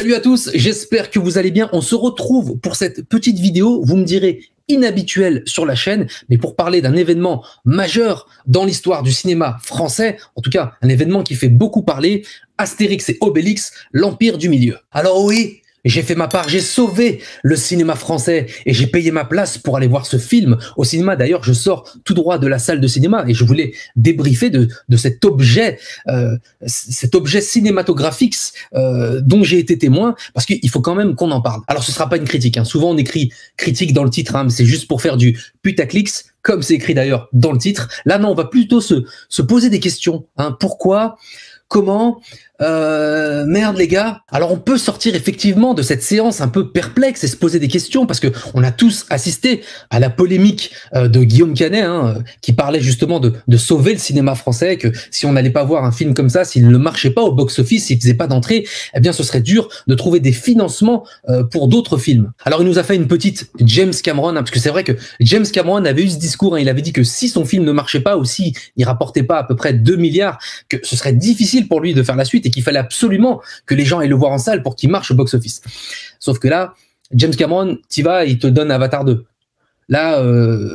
Salut à tous, j'espère que vous allez bien. On se retrouve pour cette petite vidéo, vous me direz inhabituelle sur la chaîne, mais pour parler d'un événement majeur dans l'histoire du cinéma français, en tout cas un événement qui fait beaucoup parler, Astérix et Obélix, l'Empire du Milieu. Alors oui, j'ai fait ma part, j'ai sauvé le cinéma français et j'ai payé ma place pour aller voir ce film au cinéma. D'ailleurs, je sors tout droit de la salle de cinéma et je voulais débriefer de cet objet cinématographique dont j'ai été témoin, parce qu'il faut quand même qu'on en parle. Alors, ce sera pas une critique, hein. Souvent, on écrit critique dans le titre, hein, mais c'est juste pour faire du putaclic, comme c'est écrit d'ailleurs dans le titre. Là, non, on va plutôt se poser des questions. Hein. Pourquoi ? Comment ? Merde les gars. Alors on peut sortir effectivement de cette séance un peu perplexe et se poser des questions, parce que on a tous assisté à la polémique de Guillaume Canet, hein, qui parlait justement de sauver le cinéma français, que si on n'allait pas voir un film comme ça, s'il ne marchait pas au box-office, s'il faisait pas d'entrée, eh bien ce serait dur de trouver des financements pour d'autres films. Alors il nous a fait une petite James Cameron, hein, parce que c'est vrai que James Cameron avait eu ce discours, hein, il avait dit que si son film ne marchait pas, ou si il rapportait pas à peu près 2 milliards, que ce serait difficile pour lui de faire la suite et qu'il fallait absolument que les gens aillent le voir en salle pour qu'il marche au box-office. Sauf que là, James Cameron, t'y vas, il te donne Avatar 2. Là,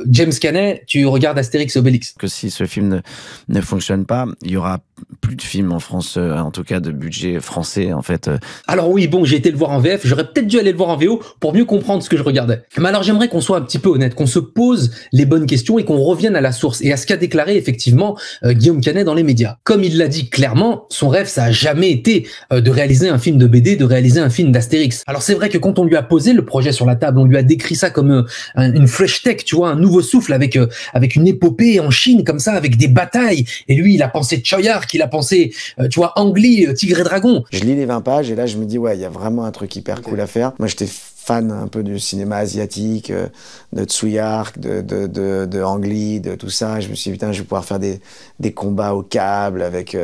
James Canet, tu regardes Astérix et Obélix. Que si ce film ne fonctionne pas, il y aura plus de films en France, en tout cas de budget français, en fait. Alors oui, bon, j'ai été le voir en VF, j'aurais peut-être dû aller le voir en VO pour mieux comprendre ce que je regardais. Mais alors j'aimerais qu'on soit un petit peu honnête, qu'on se pose les bonnes questions et qu'on revienne à la source et à ce qu'a déclaré effectivement Guillaume Canet dans les médias. Comme il l'a dit clairement, son rêve, ça a jamais été de réaliser un film de BD, de réaliser un film d'Astérix. Alors c'est vrai que quand on lui a posé le projet sur la table, on lui a décrit ça comme une fresh tech, tu vois, un nouveau souffle avec une épopée en Chine comme ça, avec des batailles. Et lui, il a pensé Choyark, il a pensé, tu vois, Ang Lee, Tigre et Dragon. Je lis les 20 pages et là, je me dis, ouais, il y a vraiment un truc hyper cool à faire. Moi, j'étais fan un peu du cinéma asiatique, de Tsuyark, de Ang Lee, de tout ça. Je me suis dit, putain, je vais pouvoir faire des combats au câble avec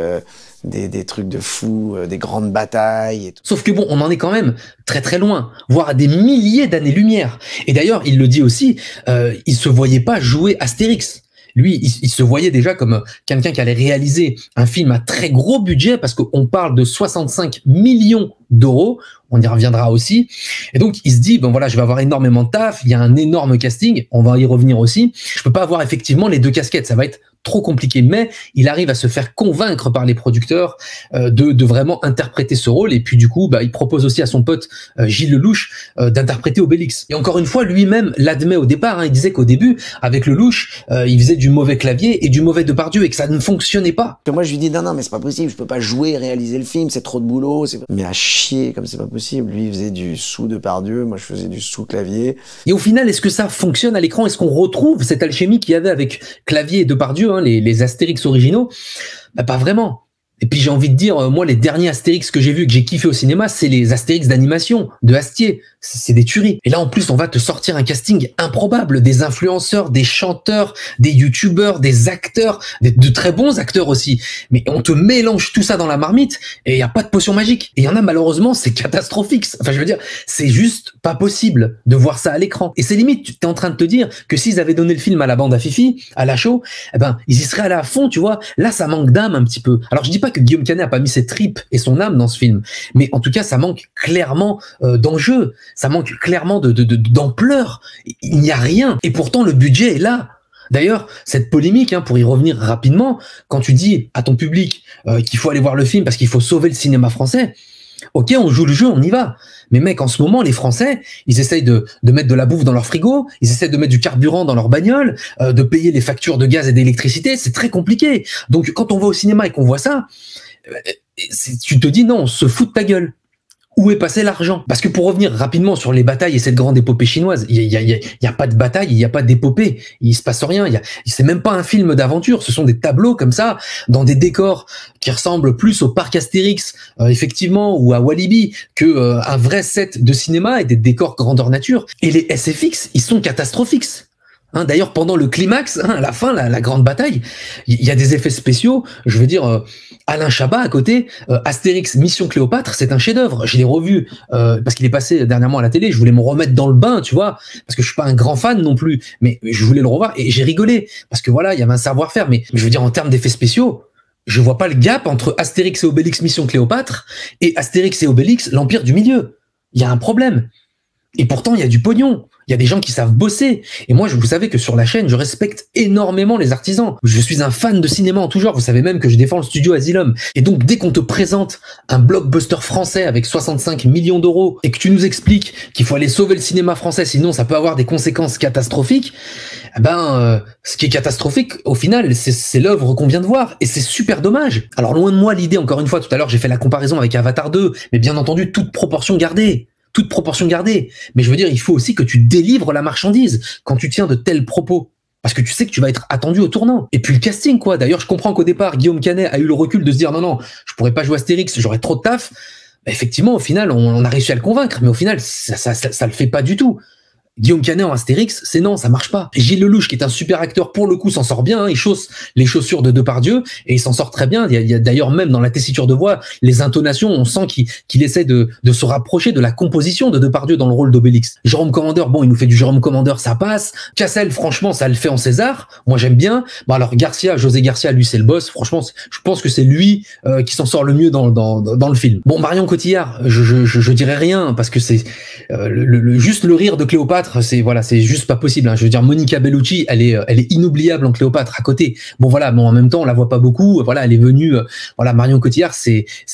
des trucs de fou, des grandes batailles et tout. Sauf que bon, on en est quand même très très loin, voire à des milliers d'années-lumière. Et d'ailleurs, il le dit aussi, il se voyait pas jouer Astérix. Lui, il se voyait déjà comme quelqu'un qui allait réaliser un film à très gros budget, parce qu'on parle de 65 millions d'euros. On y reviendra aussi. Et donc, il se dit, bon voilà, je vais avoir énormément de taf, il y a un énorme casting, on va y revenir aussi. Je peux pas avoir effectivement les deux casquettes, ça va être trop compliqué, mais il arrive à se faire convaincre par les producteurs de vraiment interpréter ce rôle. Et puis du coup, il propose aussi à son pote Gilles Lelouch d'interpréter Obélix. Et encore une fois, lui-même l'admet au départ, hein, il disait qu'au début, avec Lelouch, il faisait du mauvais clavier et du mauvais Depardieu et que ça ne fonctionnait pas. Moi, je lui dis, non, mais c'est pas possible, je peux pas jouer et réaliser le film, c'est trop de boulot. Mais à chier, comme c'est pas possible. Lui, il faisait du sous Depardieu, moi, je faisais du sous clavier. Et au final, est-ce que ça fonctionne à l'écran? Est-ce qu'on retrouve cette alchimie qu'il y avait avec Clavier et Depardieu, hein, les Astérix originaux? Pas vraiment. Et puis j'ai envie de dire, moi, les derniers Astérix que j'ai vus, que j'ai kiffé au cinéma, c'est les Astérix d'animation, de Astier. C'est des tueries. Et là, en plus, on va te sortir un casting improbable, des influenceurs, des chanteurs, des youtubeurs, des acteurs, de très bons acteurs aussi. Mais on te mélange tout ça dans la marmite et il n'y a pas de potion magique. Et il y en a, malheureusement, c'est catastrophique. Enfin, je veux dire, c'est juste pas possible de voir ça à l'écran. Et c'est limite, tu es en train de te dire que s'ils avaient donné le film à la bande à Fifi, à la show, eh ben, ils y seraient allés à fond, tu vois. Là, ça manque d'âme un petit peu. Alors, je dis pas que Guillaume Canet a pas mis ses tripes et son âme dans ce film, mais en tout cas, ça manque clairement d'enjeu. Ça manque clairement d'ampleur. Il n'y a rien. Et pourtant, le budget est là. D'ailleurs, cette polémique, hein, pour y revenir rapidement, quand tu dis à ton public qu'il faut aller voir le film parce qu'il faut sauver le cinéma français, ok, on joue le jeu, on y va. Mais mec, en ce moment, les Français, ils essayent de mettre de la bouffe dans leur frigo, ils essayent de mettre du carburant dans leur bagnole, de payer les factures de gaz et d'électricité, c'est très compliqué. Donc, quand on va au cinéma et qu'on voit ça, tu te dis non, on se fout de ta gueule. Où est passé l'argent? Parce que pour revenir rapidement sur les batailles et cette grande épopée chinoise, il y a pas de bataille, il y a pas d'épopée, il se passe rien. C'est même pas un film d'aventure, ce sont des tableaux comme ça, dans des décors qui ressemblent plus au parc Astérix, effectivement, ou à Walibi, que un vrai set de cinéma et des décors grandeur nature. Et les SFX, ils sont catastrophiques. Hein, d'ailleurs, pendant le climax, hein, à la fin, la grande bataille, il y a des effets spéciaux. Je veux dire, Alain Chabat à côté, Astérix Mission Cléopâtre, c'est un chef-d'œuvre. Je l'ai revu parce qu'il est passé dernièrement à la télé. Je voulais me remettre dans le bain, tu vois, parce que je suis pas un grand fan non plus, mais je voulais le revoir et j'ai rigolé parce que voilà, il y avait un savoir-faire. Mais je veux dire, en termes d'effets spéciaux, je vois pas le gap entre Astérix et Obélix Mission Cléopâtre et Astérix et Obélix l'Empire du Milieu. Il y a un problème. Et pourtant, il y a du pognon. Il y a des gens qui savent bosser. Et moi, vous savez que sur la chaîne, je respecte énormément les artisans. Je suis un fan de cinéma en tout genre. Vous savez même que je défends le studio Asylum. Et donc, dès qu'on te présente un blockbuster français avec 65 millions d'euros et que tu nous expliques qu'il faut aller sauver le cinéma français, sinon ça peut avoir des conséquences catastrophiques, ce qui est catastrophique, au final, c'est l'œuvre qu'on vient de voir. Et c'est super dommage. Alors, loin de moi l'idée, encore une fois, tout à l'heure, j'ai fait la comparaison avec Avatar 2, mais bien entendu, toute proportion gardée. Toute proportion gardée. Mais je veux dire, il faut aussi que tu délivres la marchandise quand tu tiens de tels propos. Parce que tu sais que tu vas être attendu au tournant. Et puis le casting, quoi. D'ailleurs, je comprends qu'au départ, Guillaume Canet a eu le recul de se dire non, je pourrais pas jouer Astérix, j'aurais trop de taf. Bah, effectivement, au final, on a réussi à le convaincre. Mais au final, ça le fait pas du tout. Guillaume Canet en Astérix, c'est non, ça marche pas. Gilles Lelouch, qui est un super acteur, pour le coup, s'en sort bien. Hein, il chausse les chaussures de Depardieu et il s'en sort très bien. Il y a d'ailleurs même dans la tessiture de voix, les intonations, on sent qu'il essaie de se rapprocher de la composition de Depardieu dans le rôle d'Obélix. Jérôme Commandeur, bon, il nous fait du Jérôme Commandeur, ça passe. Cassel, franchement, ça le fait en César. Moi, j'aime bien. Bon, alors José Garcia, lui, c'est le boss. Franchement, je pense que c'est lui qui s'en sort le mieux dans le film. Bon, Marion Cotillard, je dirais rien parce que c'est juste le rire de Cléopâtre. C'est juste pas possible. Hein. Je veux dire, Monica Bellucci, elle est inoubliable en Cléopâtre à côté. Bon voilà, en même temps, on la voit pas beaucoup. Voilà, elle est venue. Marion Cotillard,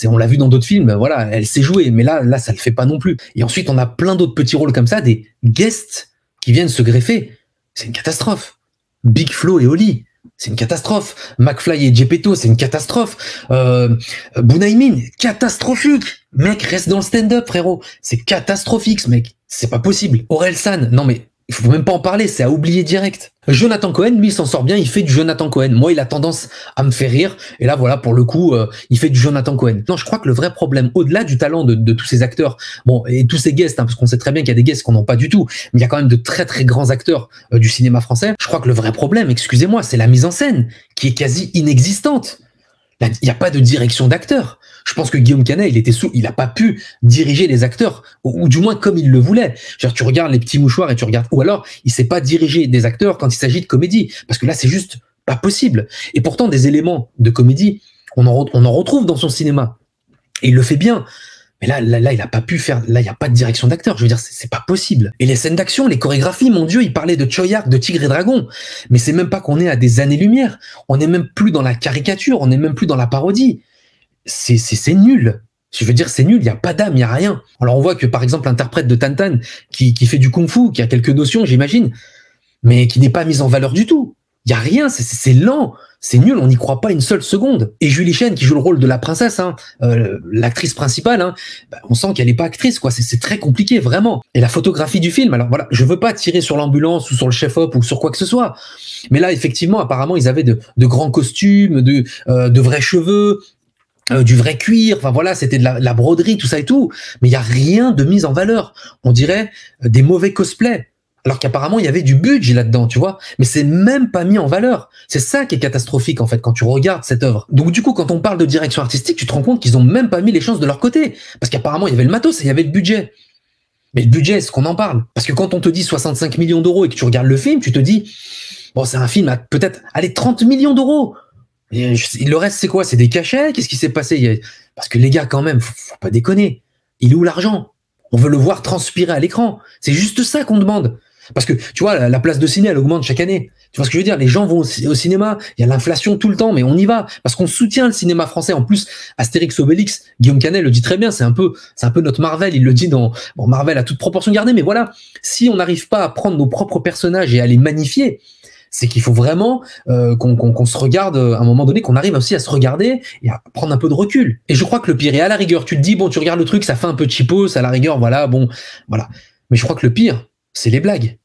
on l'a vu dans d'autres films. Voilà, elle sait jouer, mais là, ça le fait pas non plus. Et ensuite, on a plein d'autres petits rôles comme ça, des guests qui viennent se greffer. C'est une catastrophe. Big Flo et Oli. C'est une catastrophe. McFly et Gepetto, c'est une catastrophe. Bounaïmin, catastrophique. Mec, reste dans le stand-up, frérot. C'est catastrophique, ce mec. C'est pas possible. Orelsan, non mais il faut même pas en parler, c'est à oublier direct. Jonathan Cohen, lui, il s'en sort bien, il fait du Jonathan Cohen. Moi, il a tendance à me faire rire. Et là, voilà, pour le coup, il fait du Jonathan Cohen. Non, je crois que le vrai problème, au-delà du talent de tous ces acteurs, bon, et tous ces guests, hein, parce qu'on sait très bien qu'il y a des guests qu'on n'a pas du tout, mais il y a quand même de très très grands acteurs du cinéma français. Je crois que le vrai problème, excusez-moi, c'est la mise en scène, qui est quasi inexistante. Il n'y a pas de direction d'acteur. Je pense que Guillaume Canet, il n'a pas pu diriger les acteurs, ou du moins comme il le voulait. Genre, tu regardes Les Petits Mouchoirs et tu regardes, ou alors, il sait pas diriger des acteurs quand il s'agit de comédie. Parce que là, c'est juste pas possible. Et pourtant, des éléments de comédie, on en retrouve dans son cinéma. Et il le fait bien. Mais là, il a pas pu faire, là, il n'y a pas de direction d'acteur. Je veux dire, c'est pas possible. Et les scènes d'action, les chorégraphies, mon Dieu, il parlait de Choyark, de Tigre et Dragon. Mais c'est même pas qu'on est à des années-lumière. On n'est même plus dans la caricature. On n'est même plus dans la parodie. C'est nul. Je veux dire, c'est nul. Il n'y a pas d'âme, il n'y a rien. Alors, on voit que, par exemple, l'interprète de Tantan, qui fait du kung-fu, qui a quelques notions, j'imagine, mais qui n'est pas mise en valeur du tout. Il n'y a rien. C'est lent. C'est nul, on n'y croit pas une seule seconde. Et Julie Chen, qui joue le rôle de la princesse, hein, l'actrice principale, hein, on sent qu'elle n'est pas actrice, quoi. C'est très compliqué, vraiment. Et la photographie du film, alors voilà, je veux pas tirer sur l'ambulance ou sur le chef-op ou sur quoi que ce soit. Mais là, effectivement, apparemment, ils avaient de grands costumes, de vrais cheveux, du vrai cuir. Enfin voilà, c'était de la broderie, tout ça et tout. Mais il y a rien de mise en valeur. On dirait des mauvais cosplays. Alors qu'apparemment, il y avait du budget là-dedans, tu vois. Mais c'est même pas mis en valeur. C'est ça qui est catastrophique, en fait, quand tu regardes cette œuvre. Donc, du coup, quand on parle de direction artistique, tu te rends compte qu'ils ont même pas mis les chances de leur côté. Parce qu'apparemment, il y avait le matos et il y avait le budget. Mais le budget, est-ce qu'on en parle? Parce que quand on te dit 65 millions d'euros et que tu regardes le film, tu te dis, bon, c'est un film à peut-être, allez, 30 millions d'euros. Et le reste, c'est quoi? C'est des cachets? Qu'est-ce qui s'est passé? Parce que les gars, quand même, faut pas déconner. Il est où l'argent? On veut le voir transpirer à l'écran. C'est juste ça qu'on demande. Parce que, tu vois, la place de ciné, elle augmente chaque année. Tu vois ce que je veux dire? Les gens vont au cinéma, il y a l'inflation tout le temps, mais on y va. Parce qu'on soutient le cinéma français. En plus, Astérix Obélix, Guillaume Canet le dit très bien, c'est un peu notre Marvel. Il le dit dans Marvel à toute proportion gardée. Mais voilà, si on n'arrive pas à prendre nos propres personnages et à les magnifier, c'est qu'il faut vraiment qu'on se regarde à un moment donné, qu'on arrive aussi à se regarder et à prendre un peu de recul. Et je crois que le pire, et à la rigueur, tu te dis, bon, tu regardes le truc, ça fait un peu cheapos, à la rigueur, voilà, bon, voilà. Mais je crois que le pire, c'est les blagues.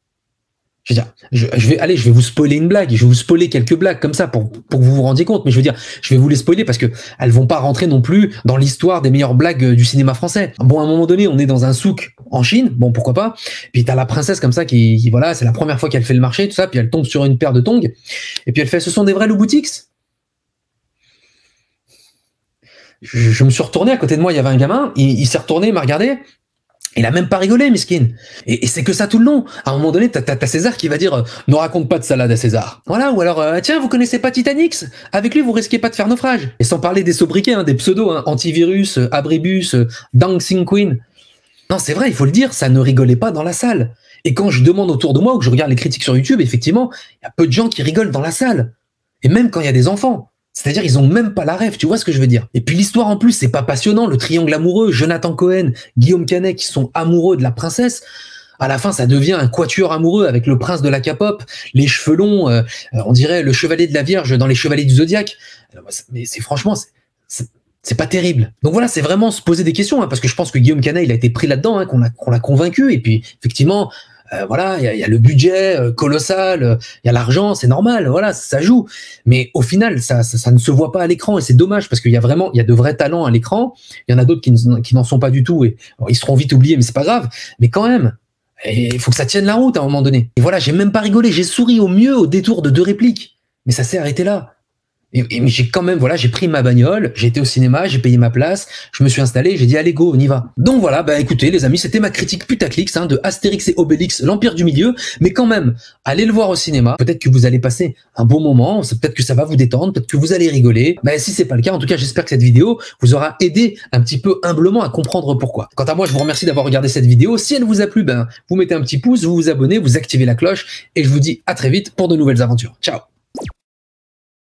Je veux dire, je vais vous spoiler une blague, je vais vous spoiler quelques blagues comme ça pour que vous vous rendiez compte, mais je veux dire, je vais vous les spoiler parce que elles vont pas rentrer non plus dans l'histoire des meilleures blagues du cinéma français. Bon, à un moment donné, on est dans un souk en Chine, bon, pourquoi pas, puis t'as la princesse comme ça qui voilà, c'est la première fois qu'elle fait le marché, tout ça, puis elle tombe sur une paire de tongs, et puis elle fait, ce sont des vrais Louboutix? Je me suis retourné, à côté de moi, il y avait un gamin, il s'est retourné, il m'a regardé, Il a même pas rigolé, miskin. Et c'est que ça tout le long. À un moment donné, t'as César qui va dire ne raconte pas de salade à César. Voilà, ou alors tiens, vous connaissez pas Titanic? Avec lui, vous risquez pas de faire naufrage. Et sans parler des sobriquets, hein, des pseudos, hein, Antivirus, Abribus, Dancing Queen. Non, c'est vrai, il faut le dire, ça ne rigolait pas dans la salle. Et quand je demande autour de moi ou que je regarde les critiques sur YouTube, effectivement, il y a peu de gens qui rigolent dans la salle. Et même quand il y a des enfants. C'est-à-dire, ils ont même pas la rêve, tu vois ce que je veux dire. Et puis l'histoire en plus, c'est pas passionnant, le triangle amoureux, Jonathan Cohen, Guillaume Canet qui sont amoureux de la princesse. À la fin, ça devient un quatuor amoureux avec le prince de la K-pop, les cheveux longs, on dirait le chevalier de la Vierge dans les chevaliers du Zodiaque. Mais c'est franchement, c'est pas terrible. Donc voilà, c'est vraiment se poser des questions, hein, parce que je pense que Guillaume Canet, il a été pris là-dedans, hein, qu'on l'a convaincu. Et puis effectivement, voilà, il y a le budget colossal, il y a l'argent, c'est normal, voilà, ça joue. Mais au final, ça ne se voit pas à l'écran et c'est dommage parce qu'il y a de vrais talents à l'écran. Il y en a d'autres qui n'en sont pas du tout et ils seront vite oubliés, mais c'est pas grave. Mais quand même, il faut que ça tienne la route à un moment donné. Et voilà, j'ai même pas rigolé, j'ai souri au mieux au détour de 2 répliques. Mais ça s'est arrêté là. Mais j'ai quand même, voilà, j'ai pris ma bagnole, j'ai été au cinéma, j'ai payé ma place, je me suis installé, j'ai dit allez go, on y va. Donc voilà, bah écoutez les amis, c'était ma critique putaclic de Astérix et Obélix, l'Empire du Milieu, mais quand même, allez le voir au cinéma, peut-être que vous allez passer un bon moment, peut-être que ça va vous détendre, peut-être que vous allez rigoler, mais si c'est pas le cas, en tout cas j'espère que cette vidéo vous aura aidé un petit peu humblement à comprendre pourquoi. Quant à moi, je vous remercie d'avoir regardé cette vidéo, si elle vous a plu, ben vous mettez un petit pouce, vous vous abonnez, vous activez la cloche, et je vous dis à très vite pour de nouvelles aventures. Ciao.